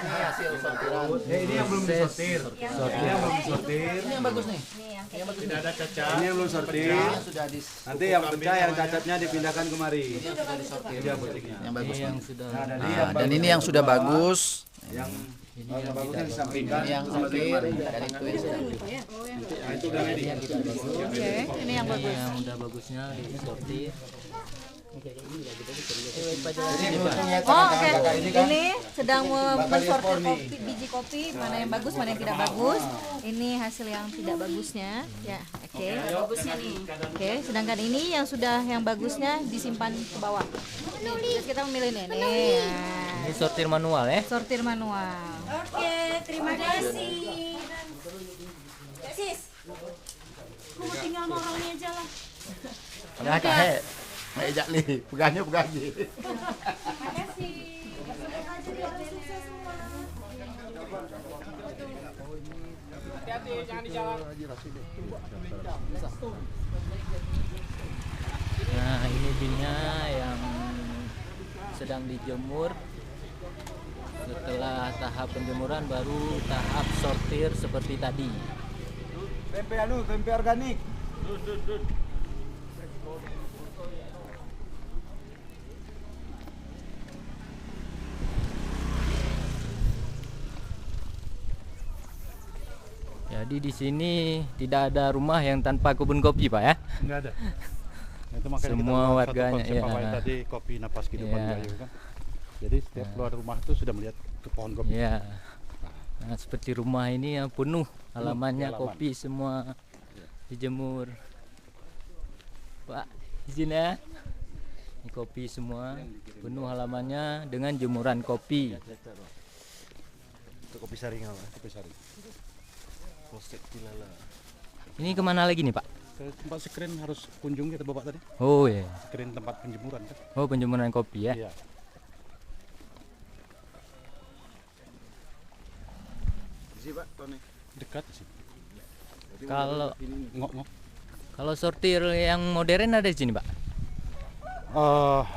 Ini hasil sortiran. Ini yang belum disortir. Ini yang belum disortir. Ini yang bagus nih. Yang bagus. Tidak ada cacat. Ini yang belum sortir. Sudah Nanti yang pecah, yang cacatnya dipindahkan kemari. sudah disortir. Ini yang butiknya. Yang bagus. Yang sudah Nah, dan ini yang sudah bagus. Yang bagusnya disampingkan. Ini yang sortir dan itu yang sudah. Nah, itu udah ready. Oke, ini yang bagus. yang udah bagusnya disortir. Oh, oke. Ini sedang mensortir kopi, biji kopi, mana yang bagus, mana yang tidak bagus. Ini hasil yang tidak bagusnya, ya. Oke. Bagusnya nih. Oke, sedangkan ini yang sudah yang bagusnya disimpan ke bawah. Terus kita memilih ini. Ini sortir manual ya. Sortir manual. Oke, terima kasih. Sis, aku mau tinggal sama orangnya aja lah. Udah kahe. Ejak nih, pegangnya. Makasih. Semoga jadi orang sukses semua. Hati-hati jangan di jalan. Nah, ini binnya yang sedang dijemur. Setelah tahap penjemuran baru tahap sortir seperti tadi. Tempe organik. Jadi di sini tidak ada rumah yang tanpa kebun kopi, Pak ya. Enggak ada. Nah, itu makanya Semua kita buat warganya, satu konsep ya. awal tadi kopi napas kehidupan Ya. Gayo kan. Jadi setiap keluar rumah itu sudah melihat ke pohon kopi. Ya. Nah, seperti rumah ini yang penuh halamannya halaman. kopi semua dijemur. Pak, izin ya. Ini kopi semua penuh halamannya dengan jemuran kopi. Itu kopi saring apa? Kopi saring. Ini kemana lagi nih, Pak? Ke tempat screen harus kunjung kita bawa tadi. Oh ya. Screen tempat penjemuran kan. Oh, penjemuran kopi ya. Iya. Di sini Pak, Tony. Dekat sih. Kalau Ngok-ngok. kalau sortir yang modern ada di sini, Pak.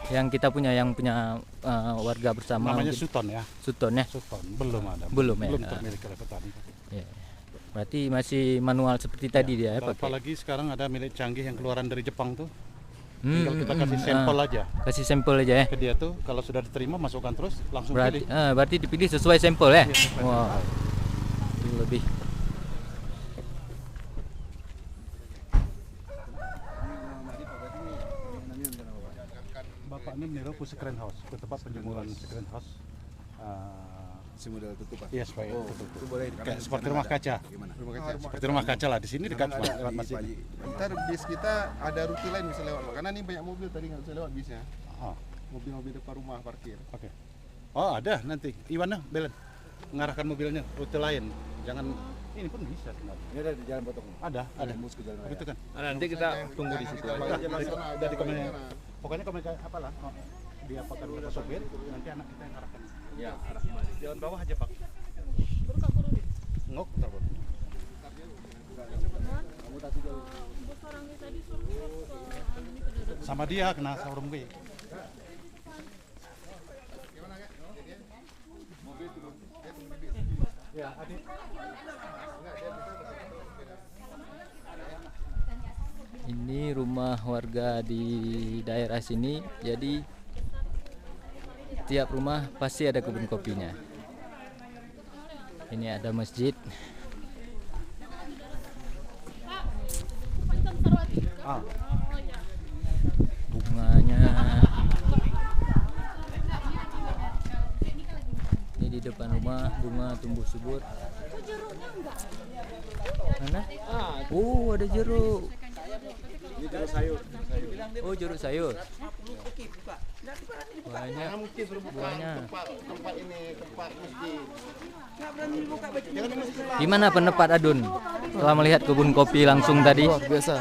Yang kita punya warga bersama Namanya mungkin. Suton ya. Suton ya. Suton belum ada. Belum ya? Belum termilik oleh petani. Ya. Berarti masih manual seperti tadi dia ya, pakai. Apalagi sekarang ada milik canggih yang keluaran dari Jepang tuh. Hmm, Tinggal kita kasih sampel aja kasih sampel aja ya. ke dia tuh. Kalau sudah diterima masukkan terus langsung Berarti pilih. berarti dipilih sesuai sampel ya. Iya, sesuai Wow. Itu lebih. Bapak ini meniru Secret House, ke tempat penjemuran Secret House. Si model tutup Pak. Iya supaya tutup. Itu boleh Kayak seperti rumah kaca. Gimana? Rumah kaca. Seperti rumah kaca lah di sini dekat lewat masjid. Ntar bis kita ada rute lain bisa lewat Pak. Karena ini banyak mobil tadi nggak bisa lewat bisnya. Oh, Mobil-mobil depan rumah parkir. oke. Oh ada nanti. Iwana Belen mengarahkan mobilnya rute lain. Jangan ini pun bisa sebenarnya. Ini ada di jalan potong. Ada. Mus ke jalan raya. Gitu kan. Nanti kita tunggu di situ. Udah di komen. Pokoknya komen kayak apalah. Dia apakan kata sopir, nanti anak kita yang arahkan. Ya, arah kemari. Jalan bawah aja Pak. Ngok ntar Pak. Sama dia kena showroom gue. Ya, adik. Ini rumah warga di daerah sini. Jadi tiap rumah pasti ada kebun kopinya. Ini ada masjid. Ah, Bunganya. Ini di depan rumah bunga tumbuh subur. Mana? Oh, ada jeruk. Ini terus sayur. Oh, jeruk sayur. Banyak. Buahnya. Tempat ini tempat masjid. Gimana pendapat Adun setelah melihat kebun kopi langsung tadi? Luar biasa.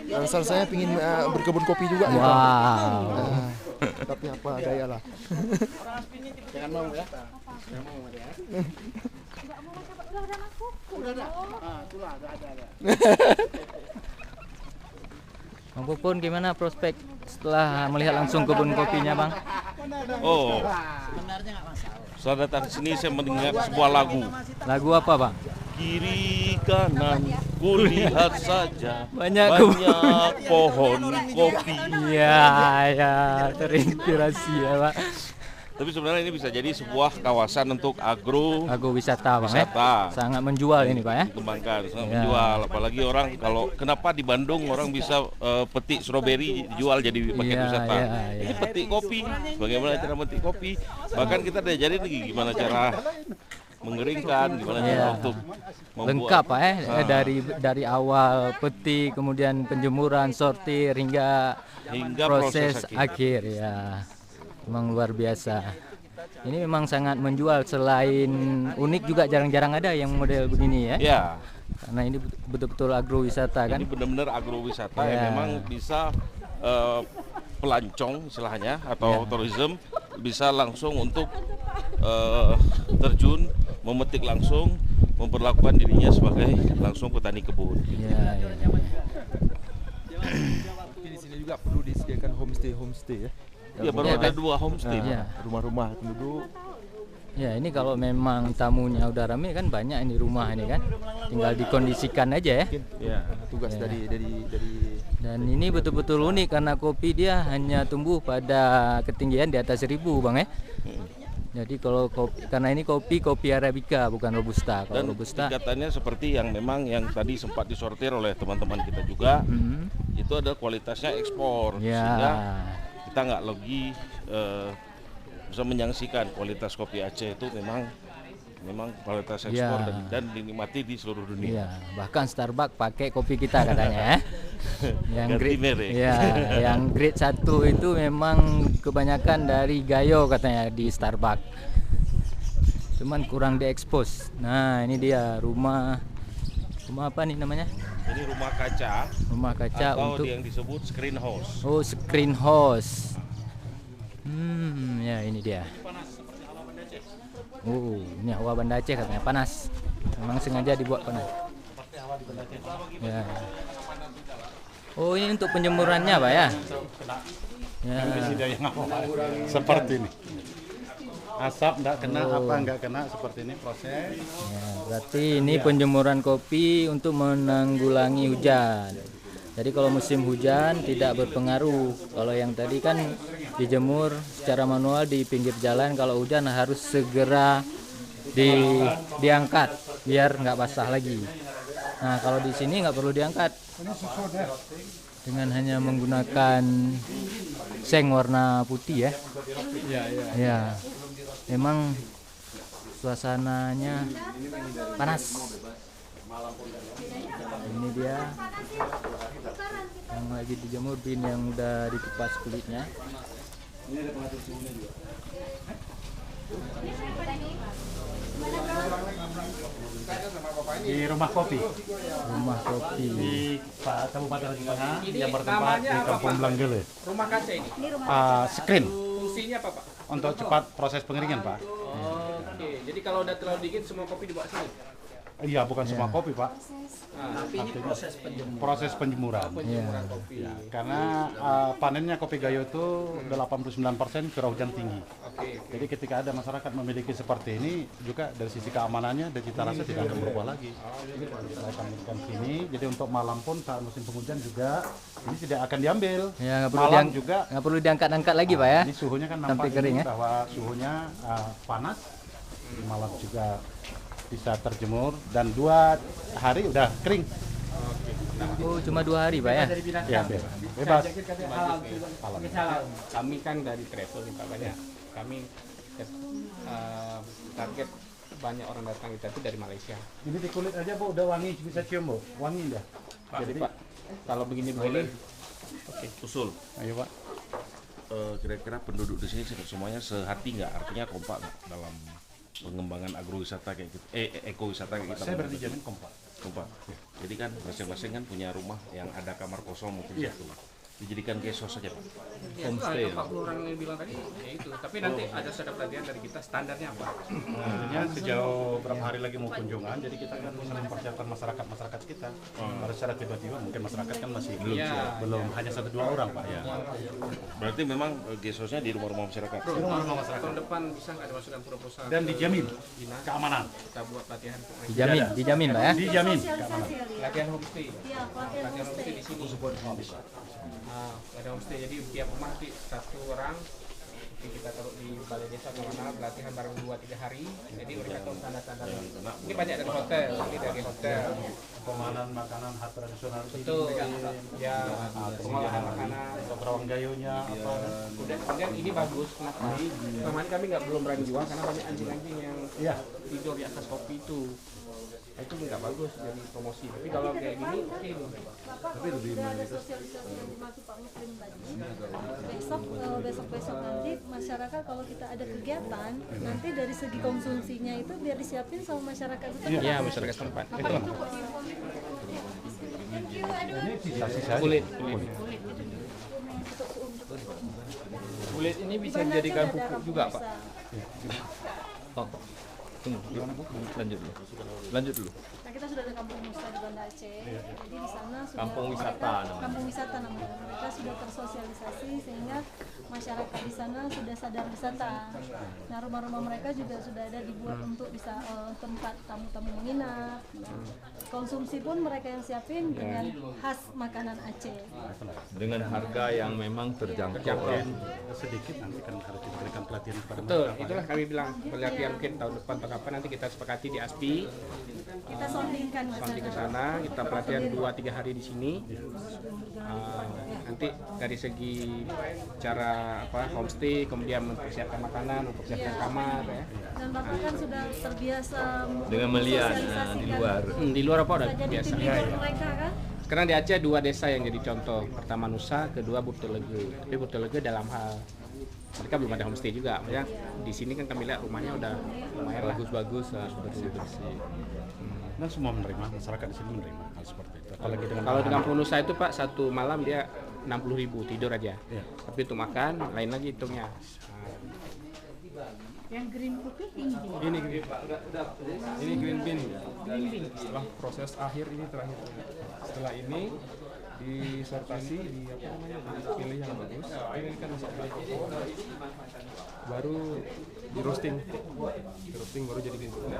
Alasan saya ingin berkebun kopi juga. Wow. Tapi apa daya lah. Jangan mau ya. Jangan mau ya. Udah ada. Ah, itulah ada. Bang Pupun, gimana prospek setelah melihat langsung kebun kopinya, Bang? Oh, Sebenarnya nggak masalah. Setelah datang ke sini saya mendengar sebuah lagu. Lagu apa, Bang? Kiri kanan kulihat saja Banyak pohon kopi. Iya, ya, terinspirasi ya, Pak. Tapi sebenarnya ini bisa jadi sebuah kawasan untuk Agrowisata, Bang. wisata. Sangat menjual ini, Pak ya. Dikembangkan, sangat menjual. Apalagi orang kalau kenapa di Bandung orang bisa petik stroberi dijual jadi paket wisata. Ini petik kopi, bagaimana cara metik kopi. Bahkan kita diajarin lagi gimana cara mengeringkan, gimana cara untuk membuat. Lengkap, Pak ya. Dari awal petik, kemudian penjemuran, sortir hingga proses akhir ya. Memang luar biasa. Ini memang sangat menjual. Selain unik juga jarang-jarang ada yang model begini ya. Ya. Karena ini betul-betul agrowisata kan. Ini benar-benar agrowisata yang memang bisa pelancong istilahnya atau tourism bisa langsung untuk terjun, memetik langsung, memperlakukan dirinya sebagai langsung petani kebun. Ya. Di sini juga perlu disediakan homestay ya. Ya baru ada 2 homestay, rumah-rumah penduduk. Ya ini kalau memang tamunya udah rame kan banyak ini rumah ini kan, tinggal dikondisikan aja ya. Ya, tugas dari. Dan ini betul-betul unik karena kopi dia hanya tumbuh pada ketinggian di atas 1000, Bang ya. Jadi kalau kopi, karena ini kopi Arabica bukan Robusta. Kalau Dan Robusta tingkatannya seperti yang memang yang tadi sempat disortir oleh teman-teman kita juga, itu ada kualitasnya ekspor, sehingga kita nggak lagi bisa menyaksikan kualitas kopi Aceh itu memang kualitas ekspor dan dinikmati di seluruh dunia. Iya, bahkan Starbucks pakai kopi kita katanya ya. Yang grade 1 itu memang kebanyakan dari Gayo katanya di Starbucks. Cuman kurang diekspos. Nah, ini dia rumah apa nih namanya? Ini rumah kaca. Rumah kaca atau untuk yang disebut screen house. Oh, screen house. Ya ini dia. Oh, ini hawa Banda Aceh katanya panas. Memang sengaja dibuat panas. Ya. Oh, ini untuk penjemurannya, Pak ya? Ya. Seperti ini. Asap nggak kena, apa nggak kena, seperti ini proses. Ya, berarti ini penjemuran kopi untuk menanggulangi hujan. Jadi kalau musim hujan tidak berpengaruh. Kalau yang tadi kan dijemur secara manual di pinggir jalan, kalau hujan harus segera diangkat biar nggak basah lagi. Nah kalau di sini nggak perlu diangkat, dengan hanya menggunakan seng warna putih ya. Ya. Memang suasananya panas. Ini dia yang lagi dijemur, bin yang udah dikupas kulitnya. Di rumah kopi. Rumah kopi Di Kabupaten Aceh Tengah yang bertempat di Kampung Belanggele. Rumah kaca ini. Screen Fungsinya apa, Pak? untuk cepat proses pengeringan, Pak. Oke. Jadi kalau udah terlalu dingin semua kopi dibawa sini. Iya, bukan semua kopi, Pak. Tapi ini Proses penjemuran. kopi. Ya, karena panennya kopi Gayo itu 89% curah hujan tinggi. Jadi ketika ada masyarakat memiliki seperti ini, juga dari sisi keamanannya dan cita rasa tidak akan berubah lagi. Saya akan berikan sini. Jadi untuk malam pun saat musim penghujan juga ini tidak akan diambil. Ya, nggak perlu Malam juga nggak perlu diangkat-angkat lagi, Pak ya. Ini suhunya kan nampak Sampai kering ini ya. bahwa suhunya panas. Malam juga bisa terjemur dan 2 hari udah kering. Oh, cuma 2 hari, Pak ya. Ya, bebas. Kami kan dari travel nih Pak, banyak. Kami target banyak orang datang kita itu dari Malaysia. Ini di kulit aja Bu udah wangi, bisa cium Bu. Wangi dah. Jadi Pak, kalau begini boleh. Usul. Ayo Pak. Kira-kira penduduk di sini semuanya sehati nggak? Artinya kompak nggak dalam pengembangan agrowisata kayak gitu, ekowisata kayak kita. Saya berarti jamin kompak. Jadi kan masing-masing kan punya rumah yang ada kamar kosong mungkin satu. Dijadikan guest house saja, Pak. Homestay. Ada 40 orang yang bilang tadi, ya itu. Tapi nanti ada sudah pelatihan dari kita standarnya apa. Artinya sejauh berapa hari lagi mau kunjungan, jadi kita kan mempersiapkan masyarakat kita. Pada secara tiba-tiba mungkin masyarakat kan masih belum hanya 1-2 orang Pak ya. Berarti memang gesosnya di rumah-rumah masyarakat. Di rumah-rumah masyarakat. Tahun depan bisa nggak dimasukkan proposal? Dan dijamin keamanan. Kita buat pelatihan. Dijamin Pak ya. Dijamin keamanan. Pelatihan homestay. Iya, pelatihan homestay. Di sini. Pelatihan homestay. Jadi tiap rumah nanti 1 orang. Kita taruh di balai desa kemana pelatihan bareng 2-3 hari. Jadi mereka tahu standar-standar. Ini banyak dari hotel. Ini dari hotel. Pengolahan makanan khas tradisional. Betul. Ya, pengolahan makanan. Kerawang gayunya apa. Kemudian ini bagus. Kenapa? Kemarin kami belum berani jual karena banyak anjing-anjing yang tidur di atas kopi itu. Itu nggak bagus jadi promosi. Tapi kalau kayak gini, oke. Tapi lebih ada sosialisasi yang dimaksud Pak Muslim tadi. Besok nanti masyarakat kalau kita ada kegiatan, nanti dari segi konsumsinya itu biar disiapin sama masyarakat setempat. Iya, masyarakat setempat. Itu kok Kulit ini bisa dijadikan pupuk juga, Pak. Lanjut dulu. Nah, kita sudah ada kampung Nusa di Banda Aceh. Jadi di sana sudah Kampung wisata namanya. Kampung wisata namanya. Mereka sudah tersosialisasi sehingga masyarakat di sana sudah sadar wisata. Nah, rumah-rumah mereka juga sudah ada dibuat untuk bisa tempat tamu-tamu menginap. Konsumsi pun mereka yang siapin dengan khas makanan Aceh. Dengan harga yang memang terjangkau. Sedikit nanti kan harus diberikan pelatihan kepada Betul, mereka. itulah kami bilang pelatihan mungkin tahun depan atau kapan nanti kita sepakati di ASPI. Kita soundingkan ke sana, kita pelatihan 2-3 hari di sini. Nanti dari segi cara homestay, kemudian mempersiapkan makanan, mempersiapkan kamar ya. Dan Bapak kan sudah terbiasa dengan melihat di luar. Di luar apa udah jadi biasa. mereka kan? Sekarang di Aceh 2 desa yang jadi contoh. Pertama Nusa, kedua Burtelege. Tapi Burtelege dalam hal mereka belum ada homestay juga. Maksudnya di sini kan kami lihat rumahnya udah lumayan bagus-bagus, bersih-bersih. Dan semua menerima, masyarakat di sini menerima hal seperti itu. Apalagi dengan kalau di Kampung Nusa itu Pak, 1 malam dia 60.000 tidur aja. Tapi untuk makan lain lagi hitungnya. Yang green cookie tinggi. Ini green bean. Setelah proses akhir ini terakhir. Setelah ini disortasi, dipilih yang bagus. Ini kan masuk ke toko. Baru di roasting baru jadi green cookie.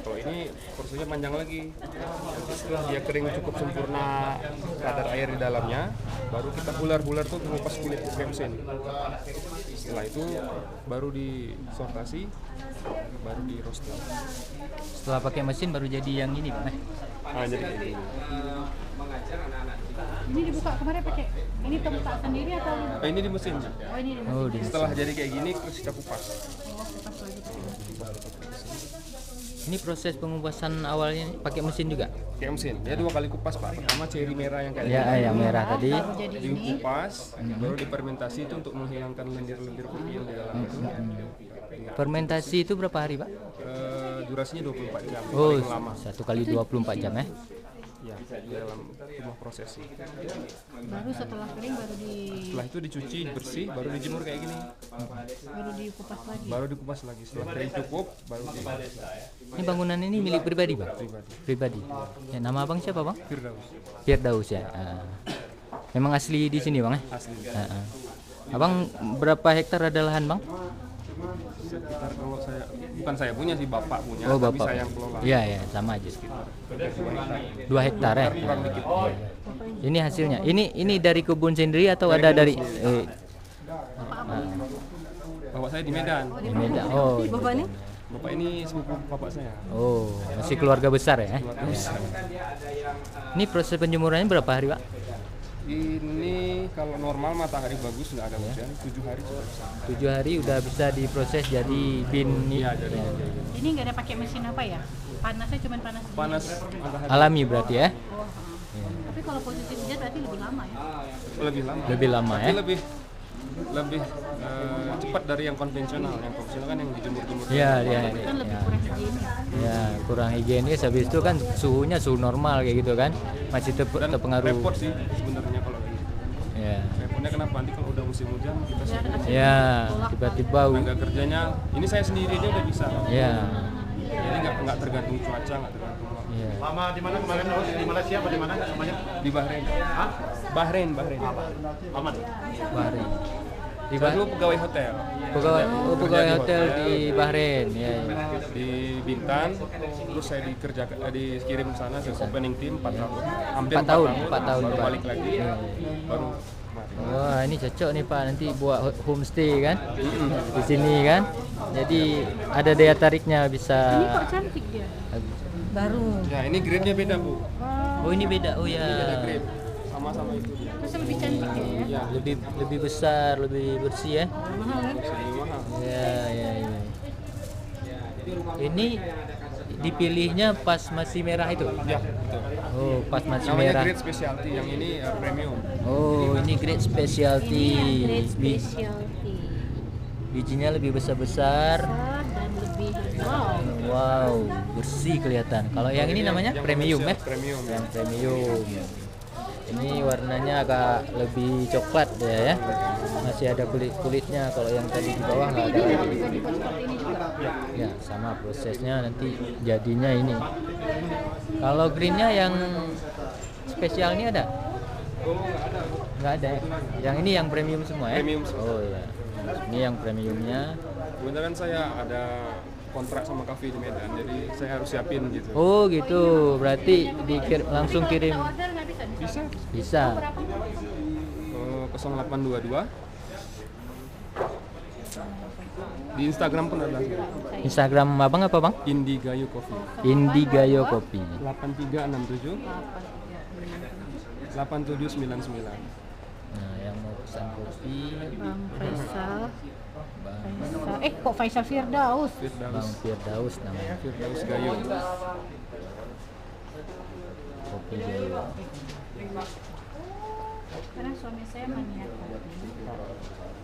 Kalau ini prosesnya panjang lagi. Nanti setelah dia kering cukup sempurna kadar air di dalamnya, baru kita bular tuh mengupas kulit pakai mesin. Setelah itu baru disortasi, baru di roasting. Setelah pakai mesin baru jadi yang ini Pak. Jadi ini. Ini dibuka kemarin pakai ini tempat sendiri atau? Ini di mesin. Oh, ini di mesin. Setelah jadi kayak gini terus kita kupas. Ini proses pengupasan awalnya pakai mesin juga? Pakai mesin. Dia 2 kali kupas Pak. Pertama ceri merah yang kayak yang merah tadi. Dikupas, baru difermentasi itu untuk menghilangkan lendir-lendir kopi yang di dalam itu. Fermentasi itu berapa hari Pak? Durasinya 24 jam. Oh, lama. 1 kali 24 jam ya? Ya, di dalam rumah prosesi. Baru setelah kering Setelah itu dicuci bersih, baru dijemur kayak gini. Baru dikupas lagi. Baru dikupas lagi. Setelah kering cukup, baru Ini bangunan ini milik pribadi Pak? Pribadi. Ya, nama Abang siapa Bang? Firdaus ya. Memang asli di sini Bang ya? Asli. Abang berapa hektar ada lahan Bang? Sekitar kalau bukan saya punya sih, bapak punya, oh, tapi bapak. saya yang kelola. Iya, sama aja. 2 hektar ya. Kurang dikit. Ini hasilnya. Ini dari kebun sendiri atau ada dari Bapak saya di Medan. Di Medan. Oh. Bapak ini? Bapak ini sepupu bapak saya. Oh, masih keluarga besar ya? Keluarga besar. Ini proses penjemurannya berapa hari, Pak? Ini kalau normal matahari bagus nggak ada hujan, 7 hari sudah bisa. 7 hari udah bisa diproses jadi bin. Iya, jadi. Ini nggak ada pakai mesin apa ya? Panasnya cuma panas. Panas matahari. Alami berarti ya? Oh. Tapi kalau posisi hujan berarti lebih lama ya? Lebih lama. Lebih lama ya? Tapi lebih cepat dari yang konvensional. Yang konvensional kan yang dijemur-jemur. Iya. Kan lebih kurang higienis. Ya, kurang higienis. Habis itu kan suhunya suhu normal kayak gitu kan, masih terpengaruh. Repot sih sebenarnya kalau ini. Ya. Repotnya kenapa? Nanti kalau udah musim hujan kita sibuk. Ya, tiba-tiba tenaga kerjanya ini saya sendiri aja udah bisa. Ya. Jadi nggak tergantung cuaca, nggak tergantung waktu. Ya. Lama di mana kemarin? Di Malaysia apa di mana namanya? Di Bahrain. Hah? Bahrain. Aman. Bahrain. Di Saya dulu pegawai hotel. Pegawai hotel di Bahrain, ya. Di Bintan, terus saya dikirim ke sana ke opening team 4 tahun. Hampir 4 tahun. Baru Pak. balik lagi. Baru kemarin. Wah, ini cocok nih Pak, nanti buat homestay kan di sini kan. Jadi ada daya tariknya bisa. Ini kok cantik dia. Baru. Ya, ini grade-nya beda, Bu. Oh, ini beda. Oh Ini beda ya. grade. Sama-sama itu. Terus lebih cantik ya. Ya, Lebih besar, lebih bersih ya. Mahal kan? lebih mahal. Ya. Ini dipilihnya pas masih merah itu. Ya, betul. Oh, pas masih Namanya merah. grade specialty, yang ini premium. Oh, ini grade specialty. Grade specialty. Bijinya lebih besar-besar. Dan lebih Wow, bersih kelihatan. Kalau yang ini namanya Yang premium ya? komersial, premium. Yang premium. Ini warnanya agak lebih coklat ya. Masih ada kulit-kulitnya. Kalau yang tadi di bawah nggak ada. Ya, sama prosesnya nanti jadinya ini. Kalau greennya yang spesial ini ada? Nggak ada ya? Yang ini yang premium semua ya? Premium semua. Oh ya. Ini yang premiumnya. Kebetulan saya ada kontrak sama kafe di Medan, jadi saya harus siapin gitu. Oh gitu, berarti langsung kirim. Bisa. Bisa. 0822. Di Instagram pun ada. Instagram abang apa bang? Indigayo Coffee. Indigayo Kopi. 8367 8799. Nah, yang mau pesan kopi, Bang Faisal. Kok Faisal Firdaus? Bang Firdaus namanya. Firdaus Gayo. Kopi Gayo. Karena suami saya maniak kopi.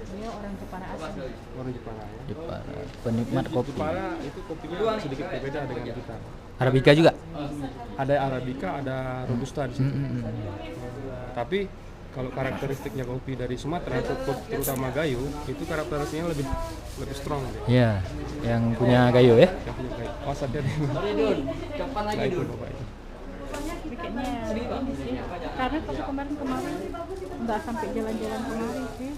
Beliau orang Jepara asli. Orang Jepang ya. Jepara, penikmat kopi. Jepara itu kopinya sedikit berbeda dengan kita. Arabica juga? Ada Arabica, ada Robusta di situ. Tapi kalau karakteristiknya kopi dari Sumatera, terutama Gayo, itu karakteristiknya lebih strong. Iya, yang punya Gayo ya? Yang punya Gayo. Oh, sadar. Kapan lagi dulu? Kayaknya ini sih. Karena kalau kemarin nggak sampai jalan-jalan kemarin sih.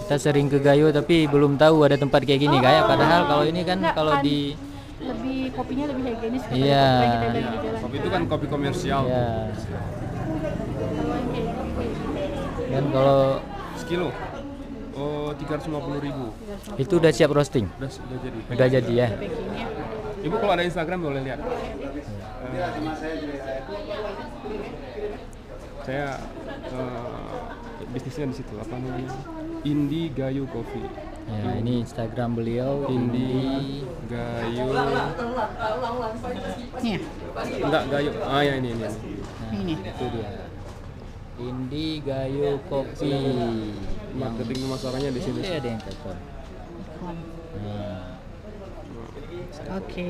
Kita sering ke Gayo tapi belum tahu ada tempat kayak gini kayak. Padahal kalau ini kan kalau di lebih kopinya lebih higienis daripada iya. kopi yang kita beli di jalan. Kopi itu kan kopi komersial. Iya. Kalau yang kayak gini. Dan kalau sekilo 350.000. itu udah siap roasting? Udah jadi. Udah jadi ya. Ibu kalau ada Instagram boleh lihat. Saya bisnisnya di situ apa namanya? Indigayo Coffee. Ya, ini Instagram beliau Indigayo. Nih. Enggak Gayo. Ah ya ini. Nah, ini. itu dia. Indigayo Kopi. Marketing pemasarannya di sini. Ada yang telepon. Nah, Oke.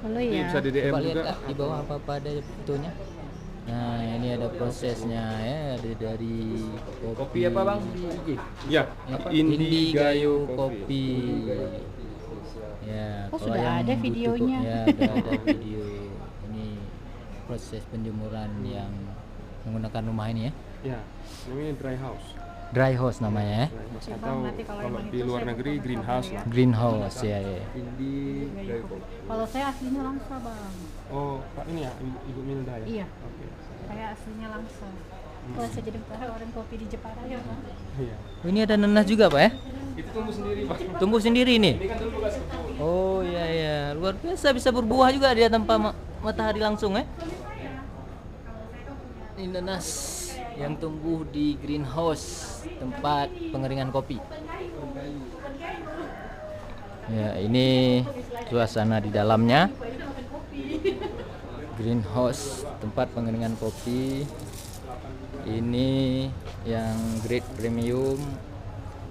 Kalau Ini ya. bisa di DM coba lihat juga. Kak, di bawah apa ada fotonya. Nah, ini ada prosesnya ya, ada dari kopi. Apa bang? Ya, Apa? Indigayo Kopi. Ya, Oh, kalau sudah yang ada butuh videonya. Ya, sudah ada video. Ini proses penjemuran yang menggunakan rumah ini ya. Ya, namanya dry house. Dry house namanya ya. Dry house Ya, atau Bang, nanti kalau kalau emang di itu luar saya negeri butuh greenhouse kopi lah. Greenhouse ya. Indigayo Coffee. Kalau saya aslinya Langsa, Bang. Oh, Pak ini ya, Ibu Milda ya? Iya. Oke. Saya aslinya Langsa. Kalau saya jadi orang kopi di Jepara ya, Bang. Iya. Oh, ini ada nanas juga Pak ya? Itu tumbuh sendiri, Pak. Tumbuh sendiri ini? Ini kan dulu bekas kebun. Oh iya iya, luar biasa bisa berbuah juga dia tanpa matahari langsung ya. Ini nanas yang tumbuh di greenhouse tempat pengeringan kopi. Ya, ini suasana di dalamnya. Greenhouse tempat pengeringan kopi. Ini yang grade premium.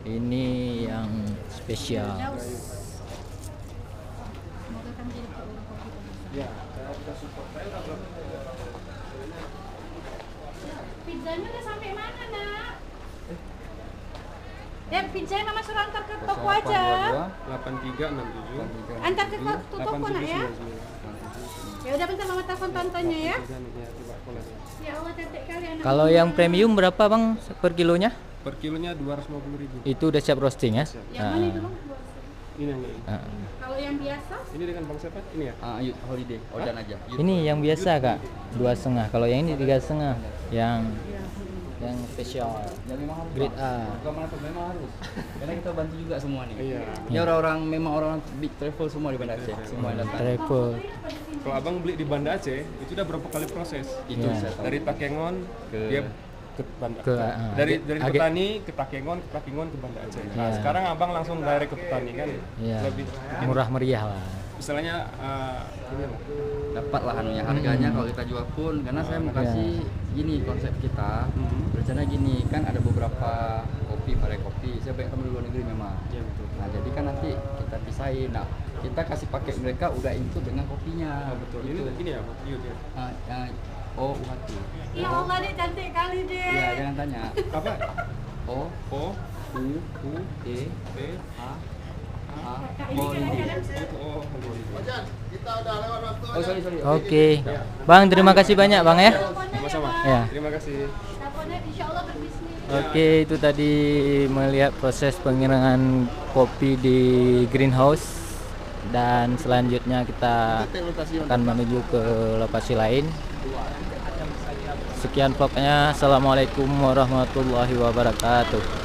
Ini yang spesial. Ya. Pizzanya udah sampai mana, Nak? Saya mama suruh antar ke toko aja. 8367. Antar ke toko nak ya. Ya udah bentar mama telepon tantenya ya. Ya Allah cantik kali anak. Kalau yang premium berapa bang per kilonya? Per kilonya 250.000. Itu udah siap roasting ya? Yang mana itu bang? Ini yang ini. Kalau yang biasa? Ini dengan bang siapa? Ini ya? Youth Holiday, Odan aja. Ini yang biasa kak, 2,5. Kalau yang ini 3,5. Yang spesial. Yang memang harus. Grade A. Memang harus. Karena kita bantu juga semua nih. Iya. Ini orang-orang memang orang big travel semua di Banda Aceh. Semua yang datang. Travel. Kalau abang beli di Banda Aceh, itu udah berapa kali proses? Itu saya tahu. Dari Takengon dia ke Banda dari petani ke Takengon ke Banda Aceh. Nah, sekarang abang langsung direct ke petani kan? Lebih murah meriah lah. Misalnya ini lah. Dapat lah anunya harganya kalau kita jual pun, karena saya mau kasih gini konsep kita. Rencana gini, kan ada beberapa kopi, varian kopi. Saya banyak teman di luar negeri memang. Iya betul. Nah, jadi kan nanti kita pisahin. Nah, kita kasih paket mereka udah include dengan kopinya. Oh, betul. Ini ya, Yud ya. Oh, Uhati. Ya Allah dia cantik kali deh. Ya, jangan tanya. Apa? O U E P A Holiday. Kita udah lewat waktu. Oh, sorry. Oke. Bang, terima kasih banyak bang ya. Sama-sama. Ya. Terima kasih. Teleponnya insya Allah berbisnis. Oke, itu tadi melihat proses pengiriman kopi di greenhouse. Dan selanjutnya kita akan menuju ke lokasi lain. Sekian vlognya. Assalamualaikum warahmatullahi wabarakatuh.